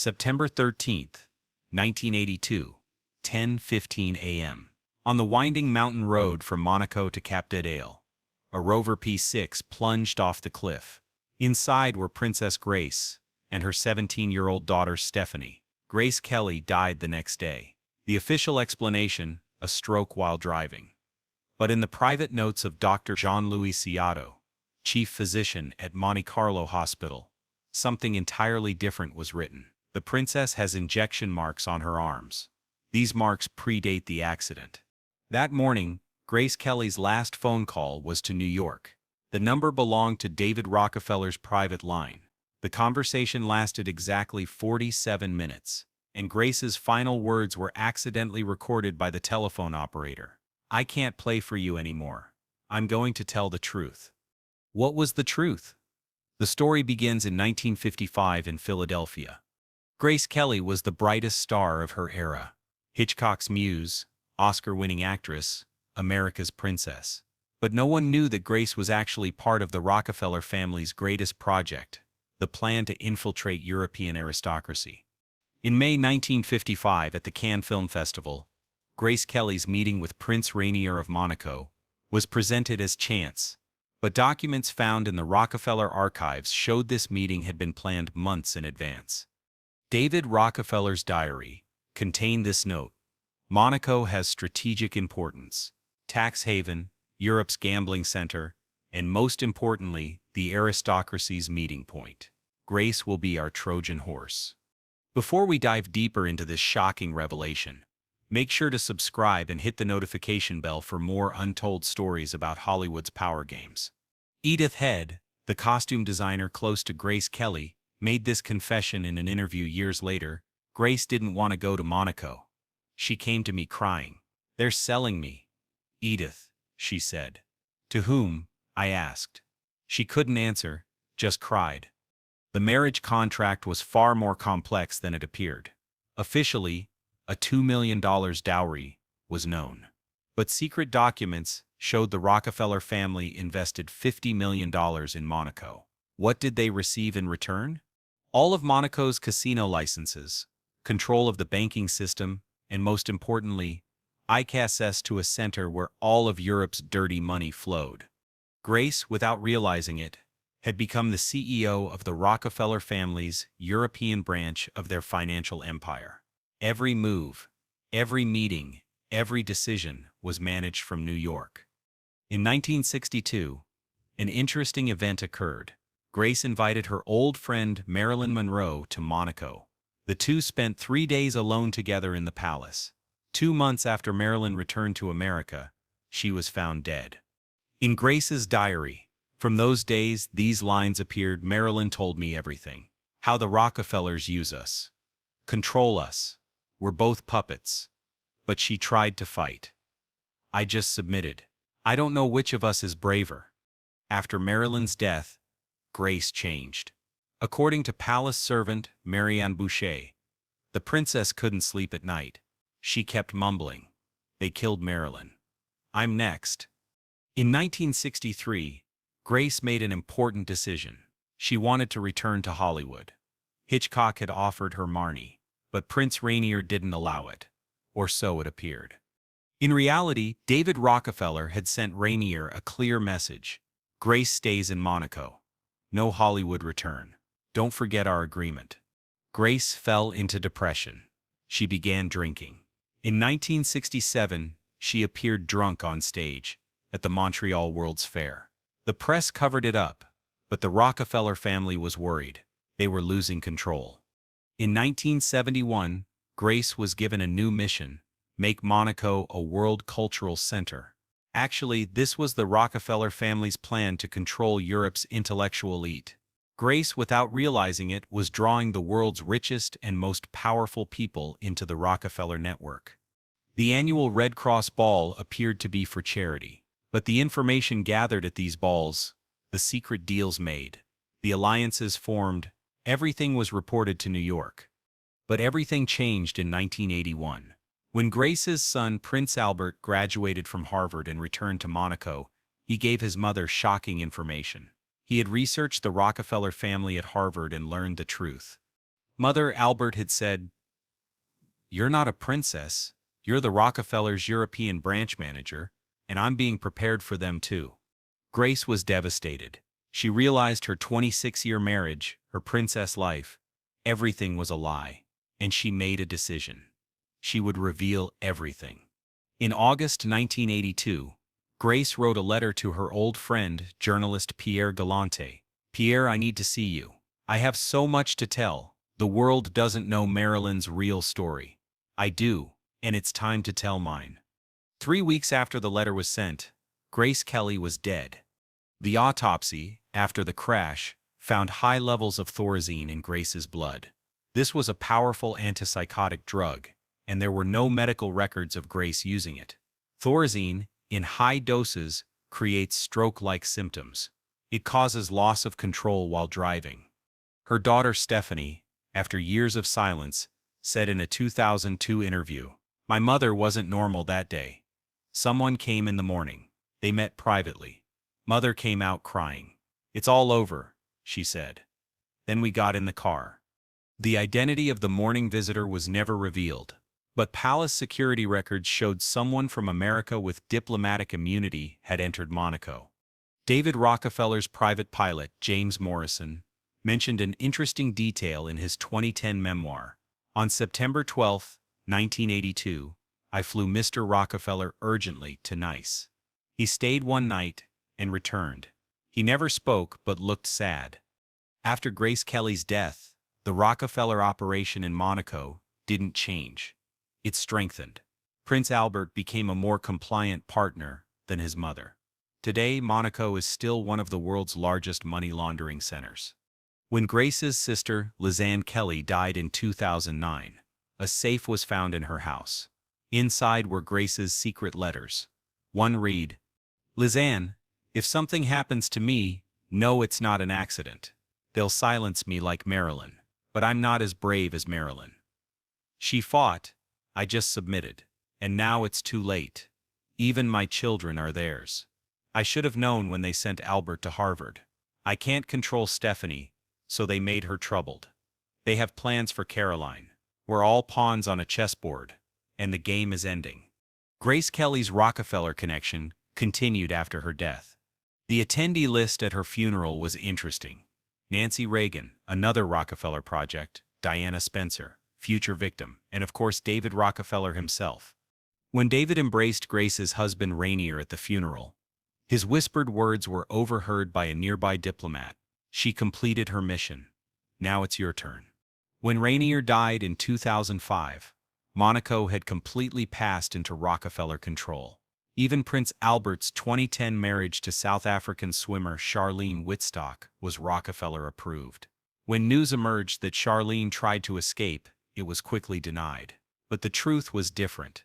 September 13th, 1982, 10:15 a.m. On the winding mountain road from Monaco to Cap d'Adel, a Rover P6 plunged off the cliff. Inside were Princess Grace and her 17-year-old daughter Stephanie. Grace Kelly died the next day. The official explanation, a stroke while driving. But in the private notes of Dr. Jean-Louis Ciotto, chief physician at Monte Carlo Hospital, something entirely different was written. The princess has injection marks on her arms. These marks predate the accident. That morning, Grace Kelly's last phone call was to New York. The number belonged to David Rockefeller's private line. The conversation lasted exactly 47 minutes, and Grace's final words were accidentally recorded by the telephone operator. "I can't play for you anymore. I'm going to tell the truth." What was the truth? The story begins in 1955 in Philadelphia. Grace Kelly was the brightest star of her era. Hitchcock's muse, Oscar-winning actress, America's princess. But no one knew that Grace was actually part of the Rockefeller family's greatest project, the plan to infiltrate European aristocracy. In May 1955 at the Cannes Film Festival, Grace Kelly's meeting with Prince Rainier of Monaco was presented as chance, but documents found in the Rockefeller archives showed this meeting had been planned months in advance. David Rockefeller's diary contained this note: "Monaco has strategic importance, tax haven, Europe's gambling center, and most importantly, the aristocracy's meeting point. Grace will be our Trojan horse." Before we dive deeper into this shocking revelation, make sure to subscribe and hit the notification bell for more untold stories about Hollywood's power games. Edith Head, the costume designer close to Grace Kelly, made this confession in an interview years later. "Grace didn't want to go to Monaco. She came to me crying. 'They're selling me.' 'Edith,' she said. 'To whom?' I asked. She couldn't answer, just cried." The marriage contract was far more complex than it appeared. Officially, a $2 million dowry was known. But secret documents showed the Rockefeller family invested $50 million in Monaco. What did they receive in return? All of Monaco's casino licenses, control of the banking system, and most importantly, access to a center where all of Europe's dirty money flowed. Grace, without realizing it, had become the CEO of the Rockefeller family's European branch of their financial empire. Every move, every meeting, every decision was managed from New York. In 1962, an interesting event occurred. Grace invited her old friend Marilyn Monroe to Monaco. The two spent 3 days alone together in the palace. 2 months after Marilyn returned to America, she was found dead. In Grace's diary, from those days, these lines appeared: "Marilyn told me everything. How the Rockefellers use us. Control us. We're both puppets. But she tried to fight. I just submitted. I don't know which of us is braver." After Marilyn's death, Grace changed. According to palace servant Marianne Boucher, the princess couldn't sleep at night. She kept mumbling, "They killed Marilyn. I'm next." In 1963, Grace made an important decision. She wanted to return to Hollywood. Hitchcock had offered her Marnie, but Prince Rainier didn't allow it, or so it appeared. In reality, David Rockefeller had sent Rainier a clear message: "Grace stays in Monaco. No Hollywood return. Don't forget our agreement." Grace fell into depression. She began drinking. In 1967, she appeared drunk on stage at the Montreal World's Fair. The press covered it up, but the Rockefeller family was worried. They were losing control. In 1971, Grace was given a new mission: make Monaco a world cultural center. Actually, this was the Rockefeller family's plan to control Europe's intellectual elite. Grace, without realizing it, was drawing the world's richest and most powerful people into the Rockefeller network. The annual Red Cross Ball appeared to be for charity. But the information gathered at these balls, the secret deals made, the alliances formed, everything was reported to New York. But everything changed in 1981. When Grace's son Prince Albert graduated from Harvard and returned to Monaco, he gave his mother shocking information. He had researched the Rockefeller family at Harvard and learned the truth. Mother Albert had said, "You're not a princess. You're the Rockefellers' European branch manager, and I'm being prepared for them too." Grace was devastated. She realized her 26-year marriage, her princess life, everything was a lie, and she made a decision. She would reveal everything. In August 1982, Grace wrote a letter to her old friend, journalist Pierre Galante. "Pierre, I need to see you. I have so much to tell. The world doesn't know Marilyn's real story. I do, and it's time to tell mine." 3 weeks after the letter was sent, Grace Kelly was dead. The autopsy, after the crash, found high levels of thorazine in Grace's blood. This was a powerful antipsychotic drug, and there were no medical records of Grace using it. Thorazine, in high doses, creates stroke-like symptoms. It causes loss of control while driving. Her daughter Stephanie, after years of silence, said in a 2002 interview, "My mother wasn't normal that day. Someone came in the morning. They met privately. Mother came out crying. 'It's all over,' she said. Then we got in the car." The identity of the morning visitor was never revealed, but palace security records showed someone from America with diplomatic immunity had entered Monaco. David Rockefeller's private pilot, James Morrison, mentioned an interesting detail in his 2010 memoir. "On September 12, 1982, I flew Mr. Rockefeller urgently to Nice. He stayed one night and returned. He never spoke but looked sad." After Grace Kelly's death, the Rockefeller operation in Monaco didn't change. It strengthened. Prince Albert became a more compliant partner than his mother. Today, Monaco is still one of the world's largest money laundering centers. When Grace's sister, Lisanne Kelly, died in 2009, a safe was found in her house. Inside were Grace's secret letters. One read, "Lisanne, if something happens to me, know it's not an accident. They'll silence me like Marilyn, but I'm not as brave as Marilyn. She fought, I just submitted, and now it's too late. Even my children are theirs. I should have known when they sent Albert to Harvard. I can't control Stephanie, so they made her troubled. They have plans for Caroline. We're all pawns on a chessboard, and the game is ending." Grace Kelly's Rockefeller connection continued after her death. The attendee list at her funeral was interesting. Nancy Reagan, another Rockefeller project, Diana Spencer, future victim, and of course David Rockefeller himself. When David embraced Grace's husband Rainier at the funeral, his whispered words were overheard by a nearby diplomat. "She completed her mission. Now it's your turn." When Rainier died in 2005, Monaco had completely passed into Rockefeller control. Even Prince Albert's 2010 marriage to South African swimmer Charlene Wittstock was Rockefeller approved. When news emerged that Charlene tried to escape, it was quickly denied. But the truth was different.